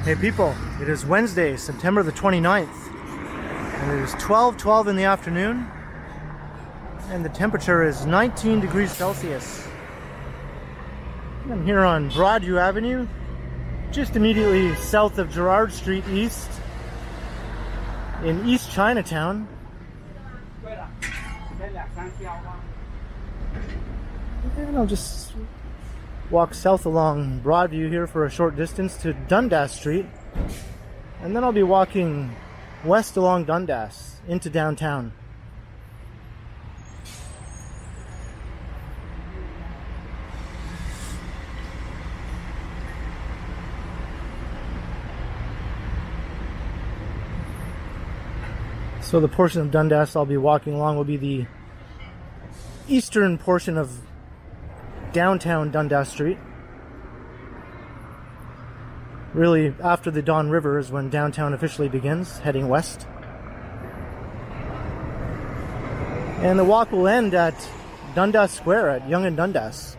Hey people, it is Wednesday, September the 29th, and it is 12:12 in the afternoon, and the temperature is 19 degrees Celsius. I'm here on Broadview Avenue, just immediately south of Gerrard Street East, in East Chinatown. And I'll just walk south along Broadview here for a short distance to Dundas Street, and then I'll be walking west along Dundas into downtown. So the portion of Dundas I'll be walking along will be the eastern portion of downtown Dundas Street. Really, after the Don River is when downtown officially begins, heading west. And the walk will end at Dundas Square at Yonge-Dundas,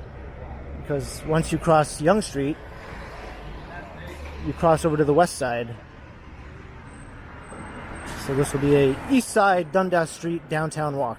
because once you cross Yonge Street, you cross over to the west side. So this will be a east side Dundas Street downtown walk.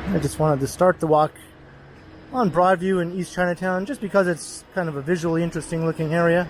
I just wanted to start the walk on Broadview in East Chinatown just because it's kind of a visually interesting looking area.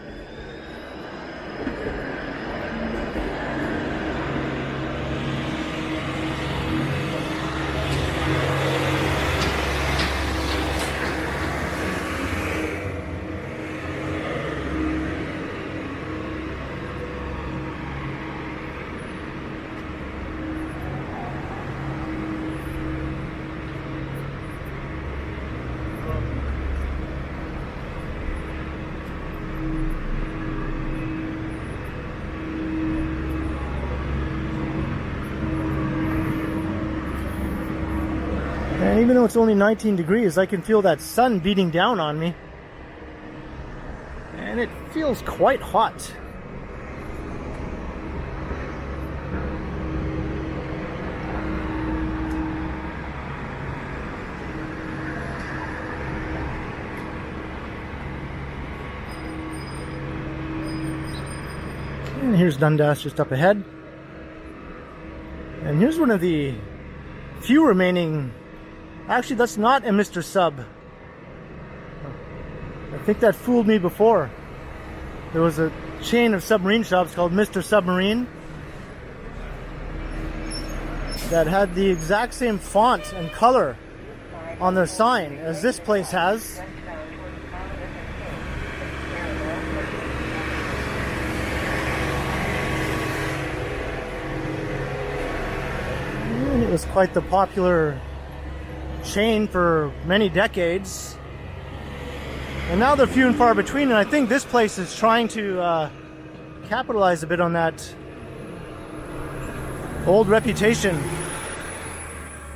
And even though it's only 19 degrees, I can feel that sun beating down on me. And it feels quite hot. And here's Dundas just up ahead. And here's one of the few remaining... Actually, that's not a Mr. Sub. I think that fooled me before. There was a chain of submarine shops called Mr. Submarine that had the exact same font and color on their sign as this place has. And it was quite the popular chain for many decades, and now they're few and far between, and I think this place is trying to capitalize a bit on that old reputation,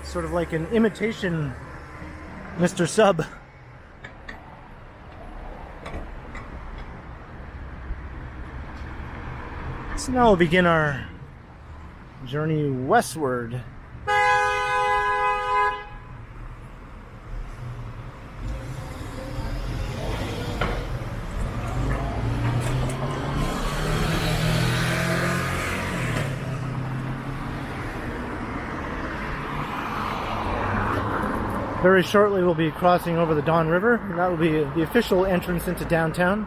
sort of like an imitation Mr. Sub. So now we'll begin our journey westward. Very shortly we'll be crossing over the Don River, and that will be the official entrance into downtown.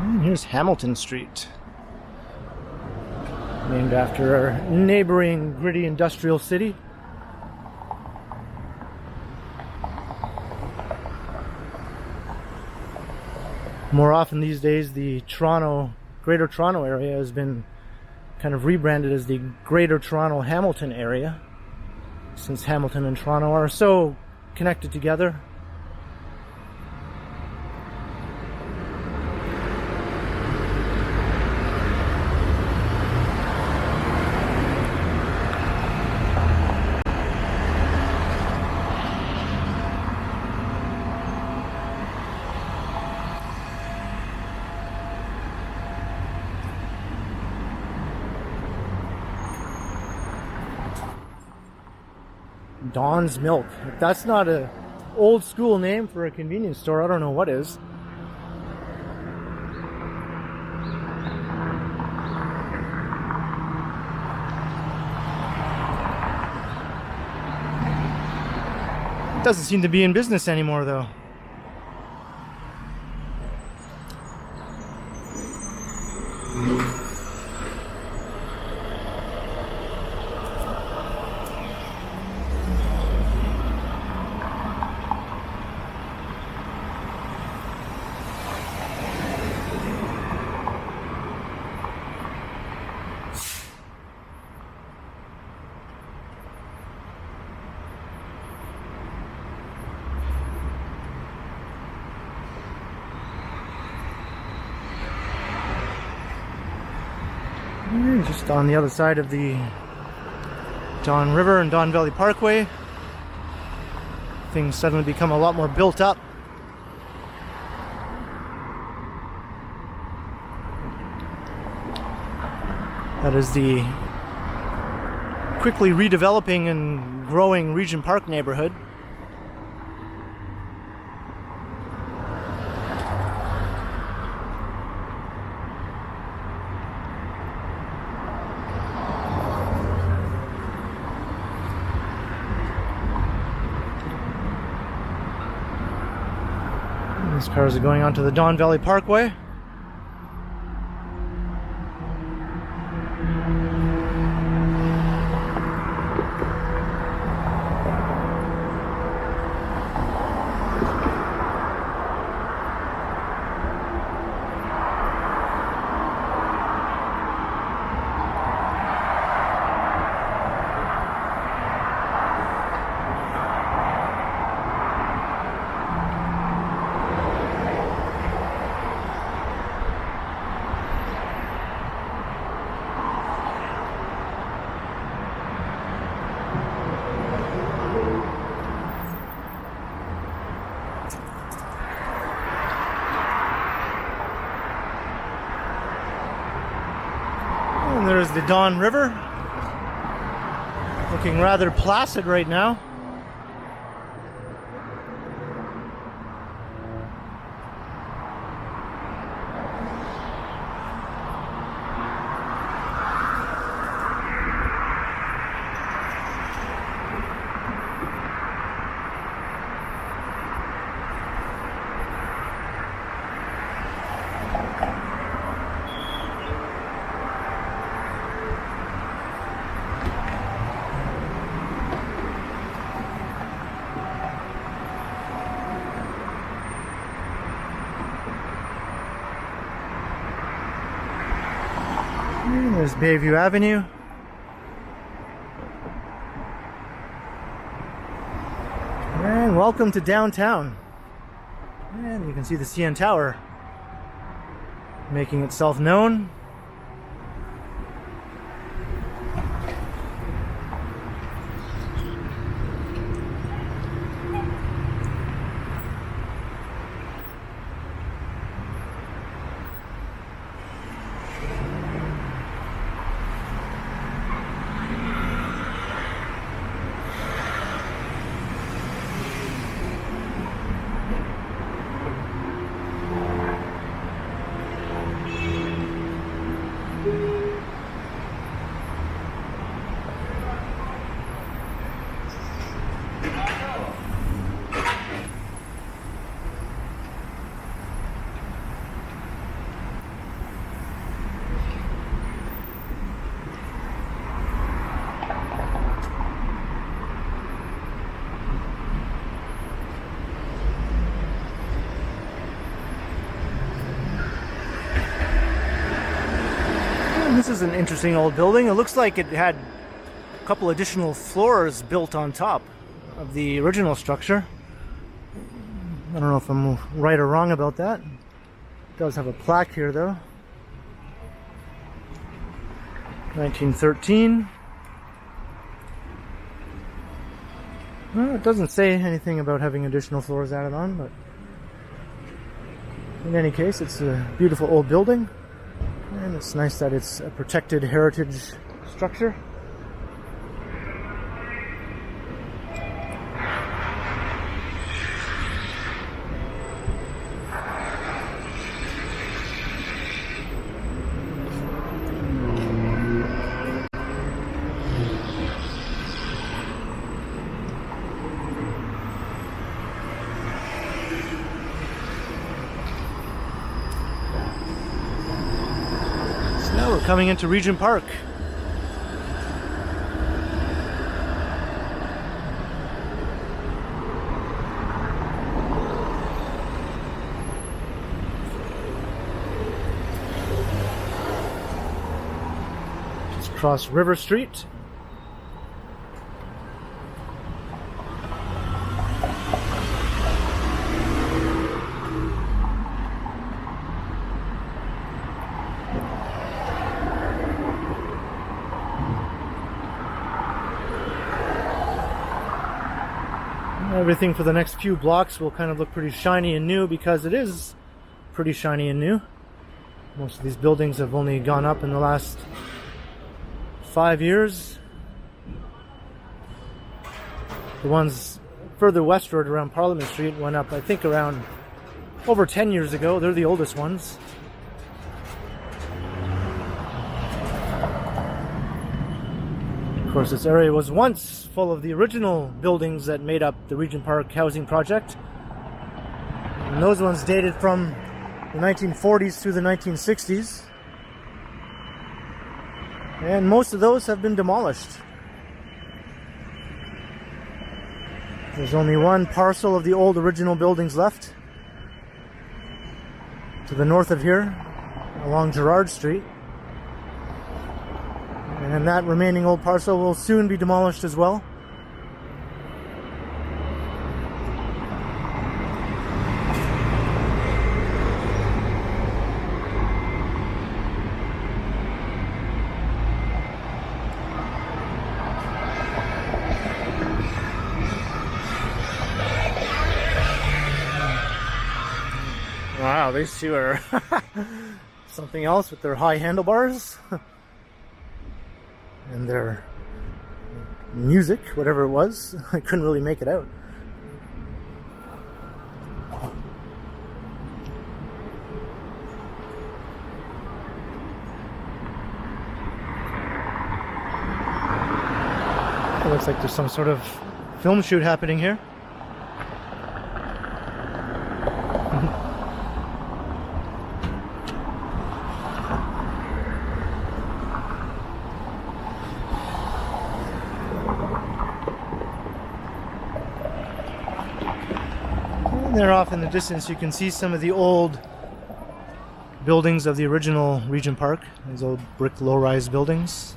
And here's Hamilton Street, named after our neighboring gritty industrial city. More often these days, the Greater Toronto area has been kind of rebranded as the Greater Toronto Hamilton area, since Hamilton and Toronto are so connected together. Don's Milk. If that's not a old school name for a convenience store, I don't know what is. It doesn't seem to be in business anymore though. Just on the other side of the Don River and Don Valley Parkway, things suddenly become a lot more built up. That is the quickly redeveloping and growing Regent Park neighborhood. These cars are going onto the Don Valley Parkway. There's the Don River, looking rather placid right now. There's Bayview Avenue. And welcome to downtown. And you can see the CN Tower making itself known. is an interesting old building. It looks like it had a couple additional floors built on top of the original structure. I don't know if I'm right or wrong about that. It does have a plaque here though. 1913. Well, it doesn't say anything about having additional floors added on, but in any case, it's a beautiful old building, and it's nice that it's a protected heritage structure. Now we're coming into Regent Park. Just cross River Street. Everything for the next few blocks will kind of look pretty shiny and new because it is pretty shiny and new. Most of these buildings have only gone up in the last 5 years. The ones further westward around Parliament Street went up, I think, around over 10 years ago. They're the oldest ones. Of course, this area was once full of the original buildings that made up the Regent Park housing project. And those ones dated from the 1940s through the 1960s. And most of those have been demolished. There's only one parcel of the old original buildings left to the north of here, along Gerrard Street. And that remaining old parcel will soon be demolished as well. Wow, these two are something else with their high handlebars. And their music, whatever it was, I couldn't really make it out. It looks like there's some sort of film shoot happening here. There off in the distance you can see some of the old buildings of the original Regent Park, these old brick low-rise buildings.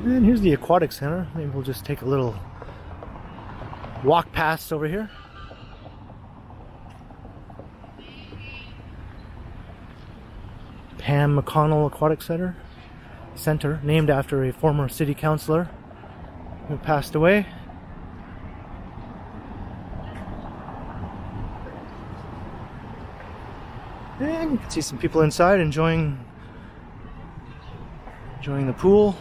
And here's the Aquatic Center. Maybe we'll just take a little walk past over here. Pam McConnell Aquatic Center, named after a former city councillor who passed away. And you can see some people inside enjoying the pool.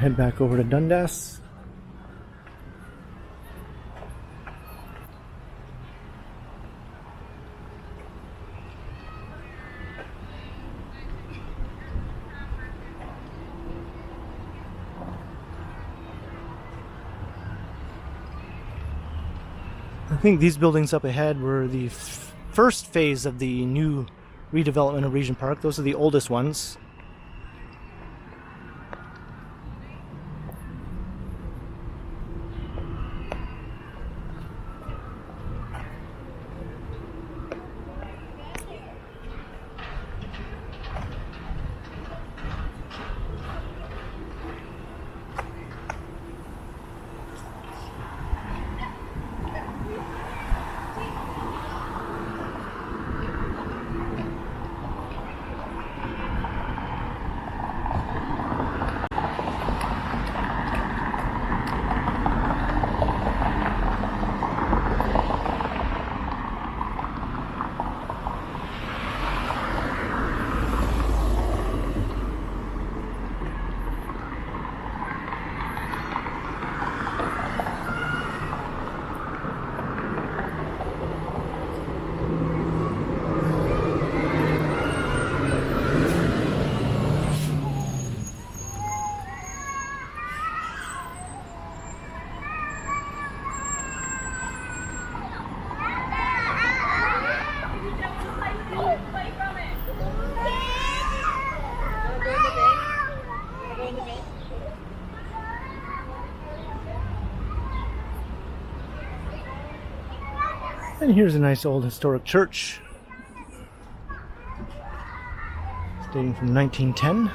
head back over to Dundas. I think these buildings up ahead were the first phase of the new redevelopment of Regent Park. Those are the oldest ones. And here's a nice old historic church, dating from 1910.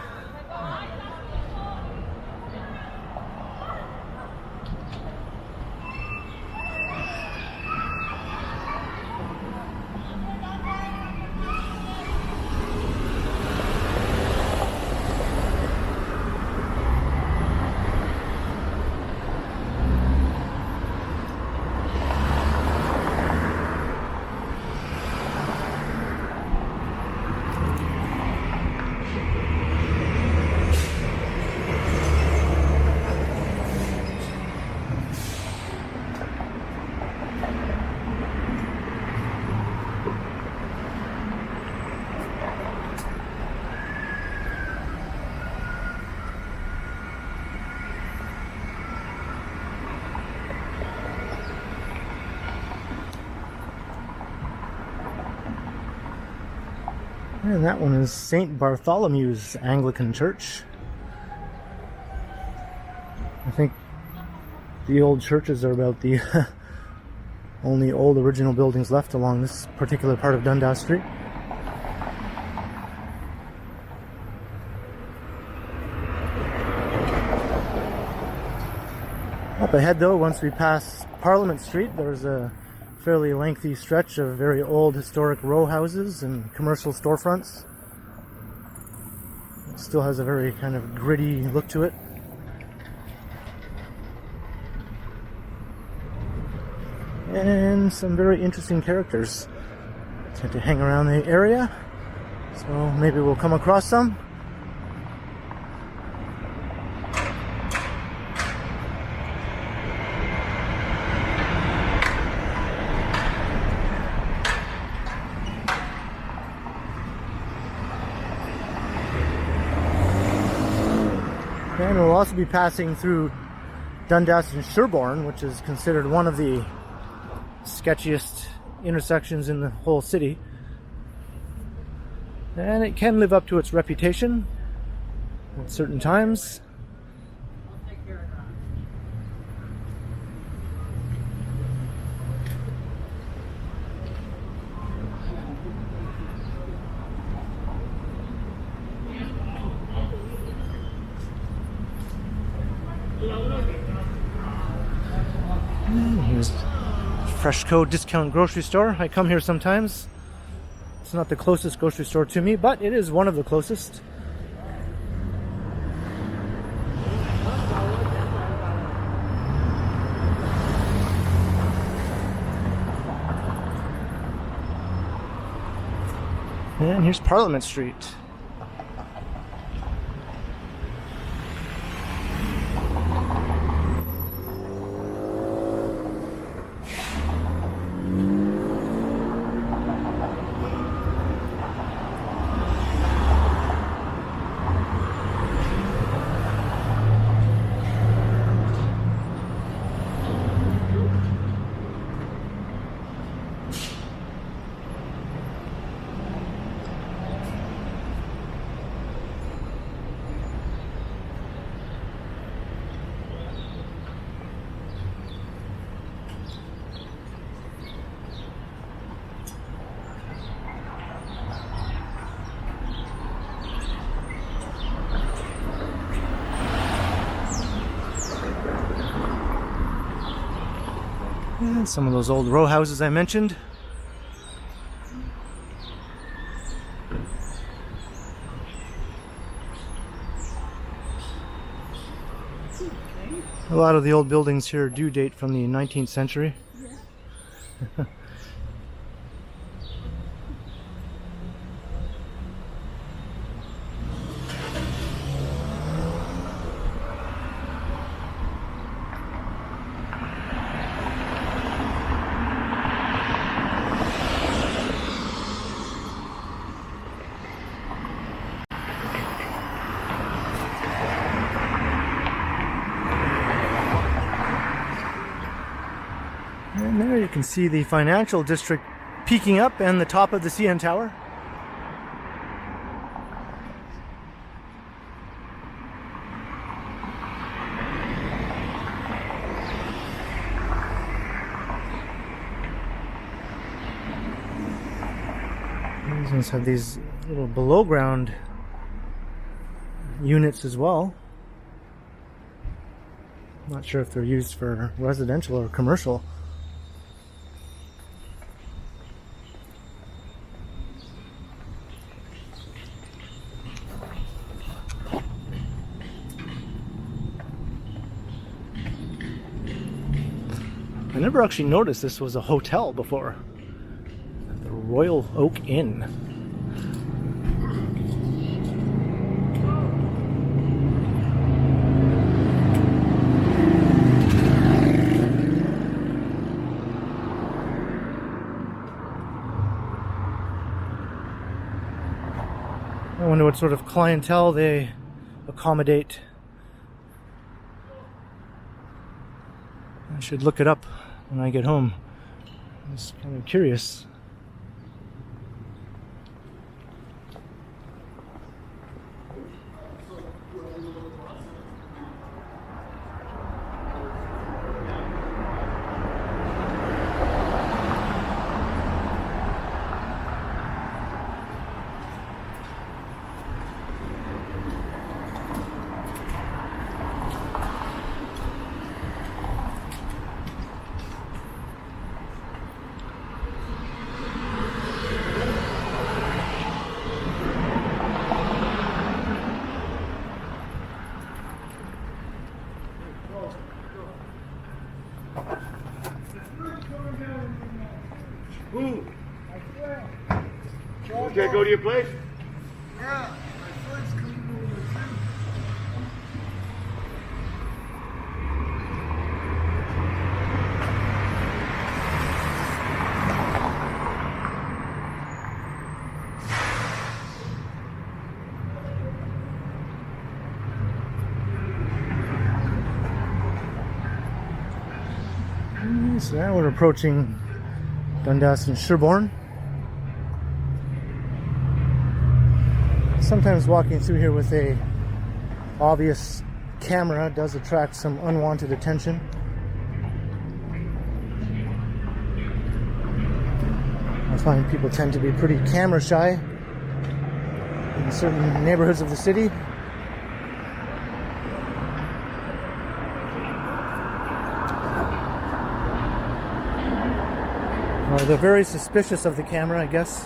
And that one is St. Bartholomew's Anglican Church. I think the old churches are about the only old original buildings left along this particular part of Dundas Street. Up ahead though, once we pass Parliament Street, there's a fairly lengthy stretch of very old historic row houses and commercial storefronts. It still has a very kind of gritty look to it. And some very interesting characters tend to hang around the area, so maybe we'll come across some. And we'll also be passing through Dundas and Sherbourne, which is considered one of the sketchiest intersections in the whole city. And it can live up to its reputation at certain times. Here's Freshco Discount Grocery Store. I come here sometimes. It's not the closest grocery store to me, but it is one of the closest. And here's Parliament Street. And some of those old row houses I mentioned. A lot of the old buildings here do date from the 19th century. Yeah. And there you can see the financial district peeking up and the top of the CN Tower. These ones have these little below ground units as well. Not sure if they're used for residential or commercial. I never actually noticed this was a hotel before. The Royal Oak Inn. I wonder what sort of clientele they accommodate. I should look it up when I get home. I'm just kind of curious. Okay, go to your place? Yeah, my friend's coming over to So now we're approaching Dundas and Sherbourne. Sometimes walking through here with a obvious camera does attract some unwanted attention. I find people tend to be pretty camera shy in certain neighborhoods of the city. They're very suspicious of the camera, I guess.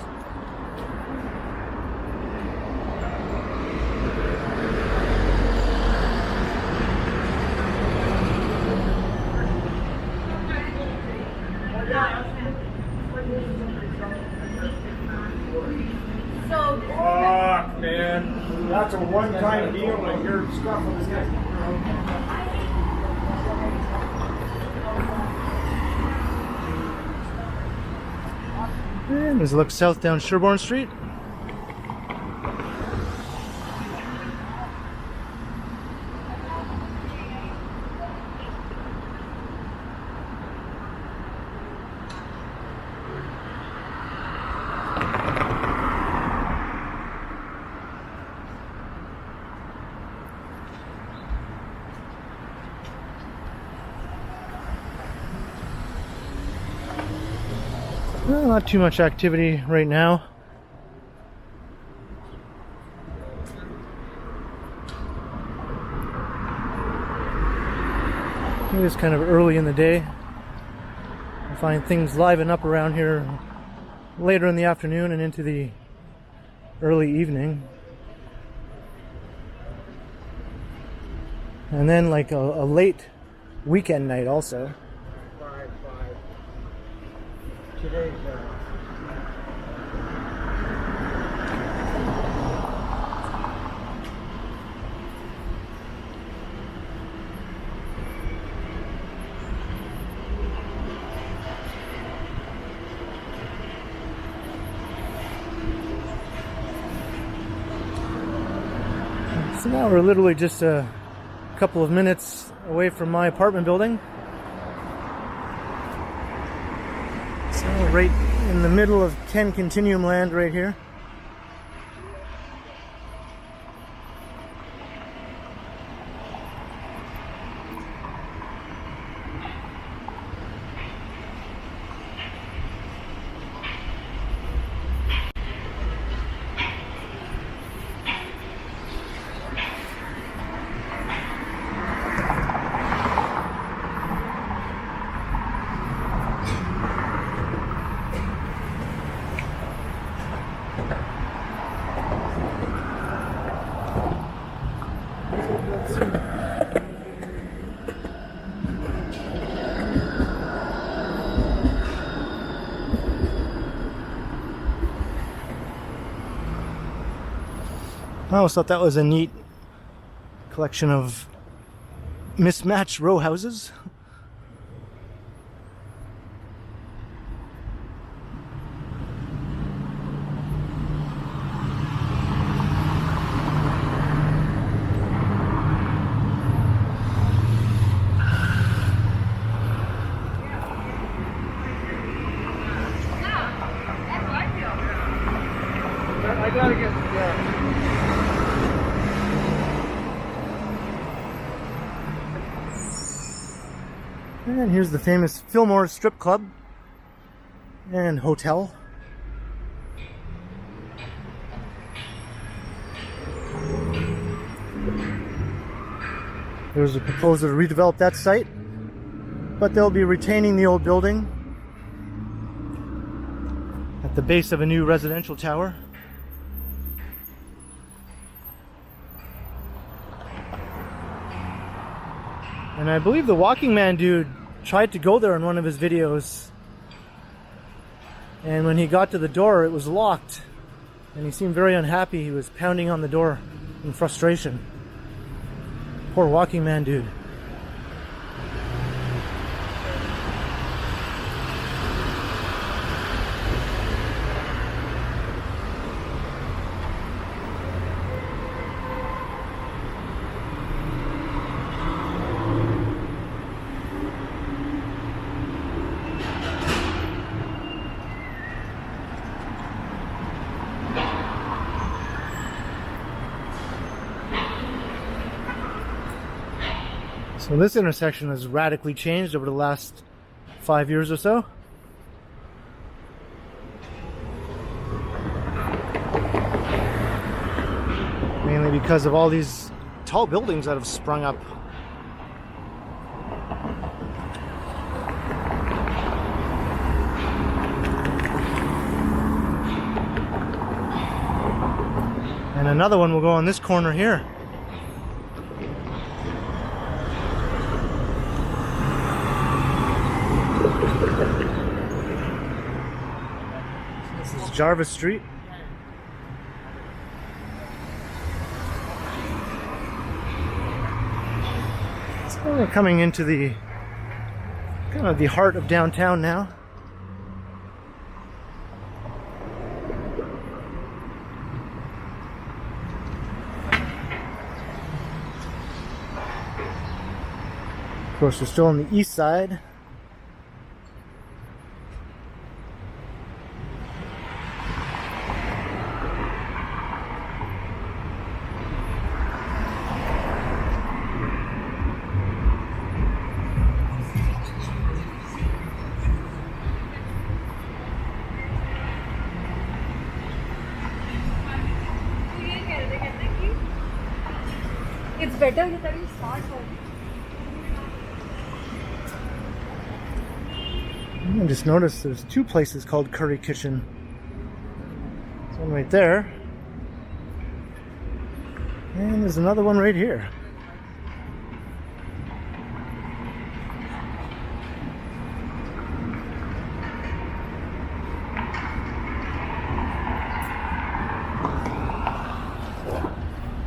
Fuck, man. That's a one-time deal and you're stuck with this. And there's a look south down Sherbourne Street. Well, not too much activity right now. It is kind of early in the day. I find things liven up around here later in the afternoon and into the early evening. And then like a late weekend night also. 5. Today's So now we're literally just a couple of minutes away from my apartment building. So right in the middle of Ken Continuum land right here. I always thought that was a neat collection of mismatched row houses. I gotta get And here's the famous Fillmore Strip Club and Hotel. There's a proposal to redevelop that site, but they'll be retaining the old building at the base of a new residential tower. And I believe the Walking Man dude tried to go there in one of his videos, and when he got to the door it was locked and he seemed very unhappy. He was pounding on the door in frustration. Poor Walking Man dude. So this intersection has radically changed over the last 5 years or so. Mainly because of all these tall buildings that have sprung up. And another one will go on this corner here. This is Jarvis Street. So we're coming into the kind of the heart of downtown now. Of course, we're still on the east side. It's better that you start home. I just noticed there's two places called Curry Kitchen. There's one right there. And there's another one right here.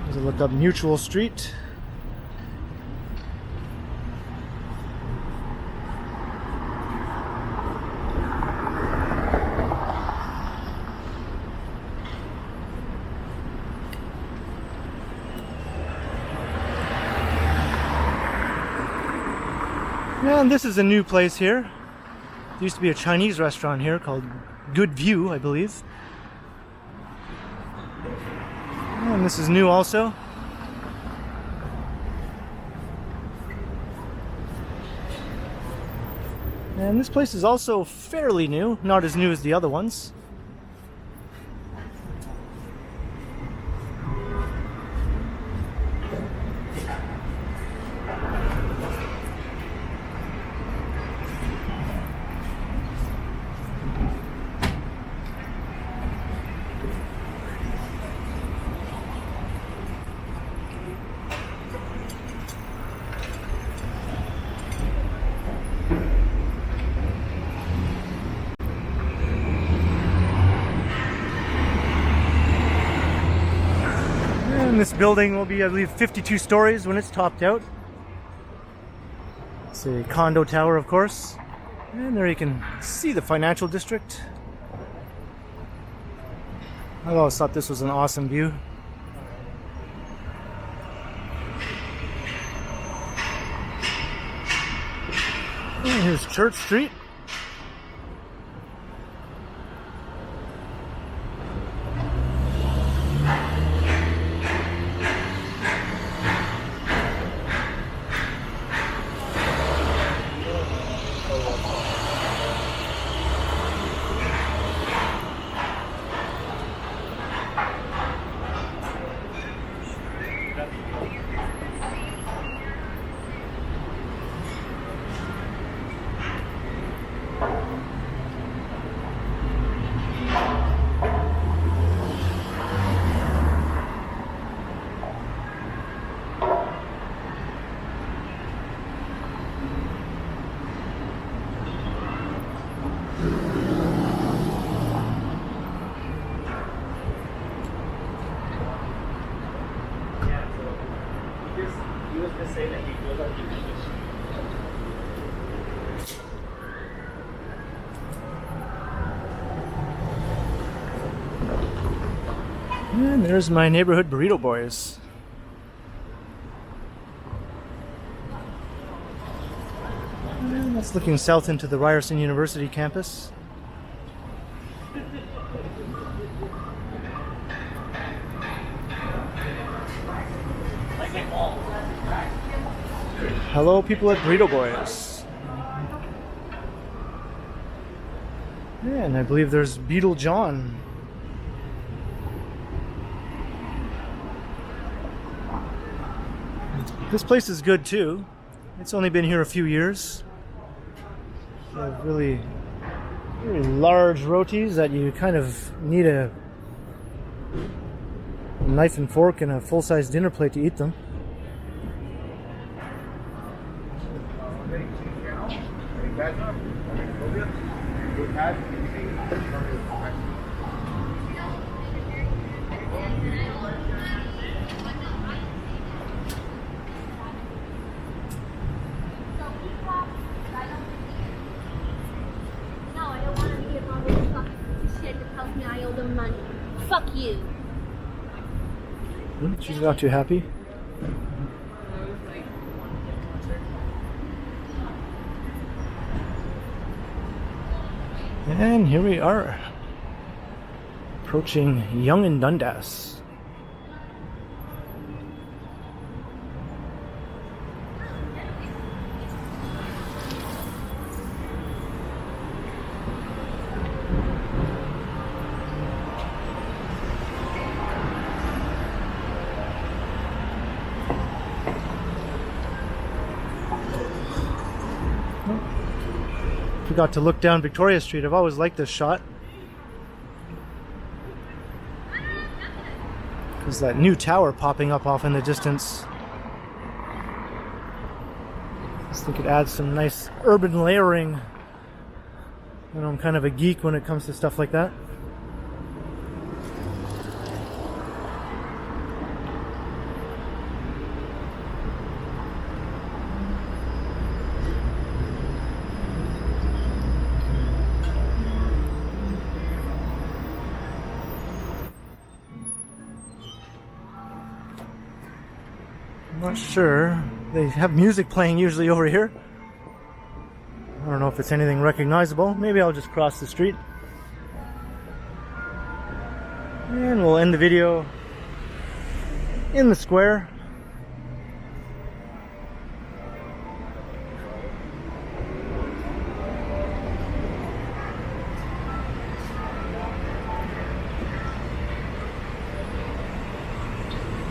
There's a look up Mutual Street. And this is a new place here. There used to be a Chinese restaurant here called Good View, I believe. And this is new also. And this place is also fairly new, not as new as the other ones. And this building will be, I believe, 52 stories when it's topped out. It's a condo tower, of course. And there you can see the financial district. I always thought this was an awesome view. And here's Church Street. And there's my neighborhood burrito boys. And that's looking south into the Ryerson University campus. Hello, people at Burrito Boys. Yeah, and I believe there's Beetle John. This place is good too. It's only been here a few years. They have really large rotis that you kind of need a knife and fork and a full-size dinner plate to eat them. Fuck you. She's not too happy. And here we are, approaching Yonge-Dundas. We got to look down Victoria Street. I've always liked this shot. There's that new tower popping up off in the distance. I just think it adds some nice urban layering. You know, I'm kind of a geek when it comes to stuff like that. I'm not sure. They have music playing usually over here. I don't know if it's anything recognizable. Maybe I'll just cross the street. And we'll end the video in the square.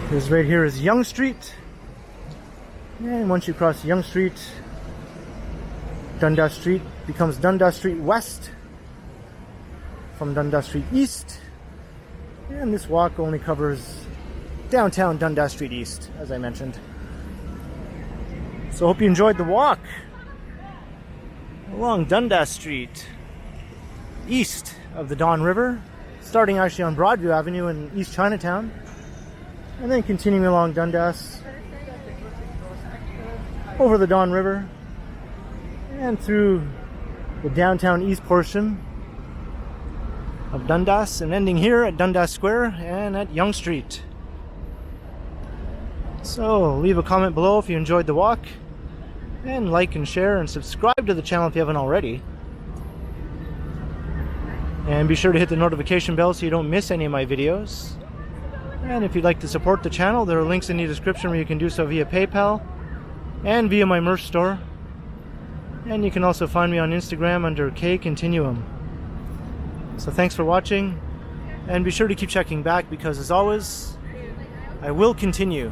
This right here is Yonge Street. And once you cross Yonge Street, Dundas Street becomes Dundas Street West from Dundas Street East. And this walk only covers downtown Dundas Street East, as I mentioned. So I hope you enjoyed the walk along Dundas Street, east of the Don River, starting actually on Broadview Avenue in East Chinatown, and then continuing along Dundas, over the Don River, and through the downtown east portion of Dundas, and ending here at Dundas Square and at Yonge Street. So leave a comment below if you enjoyed the walk, and like and share and subscribe to the channel if you haven't already. And be sure to hit the notification bell so you don't miss any of my videos. And if you'd like to support the channel, there are links in the description where you can do so via PayPal and via my merch store. And you can also find me on Instagram under KContinuum. So thanks for watching, and be sure to keep checking back because, as always, I will continue.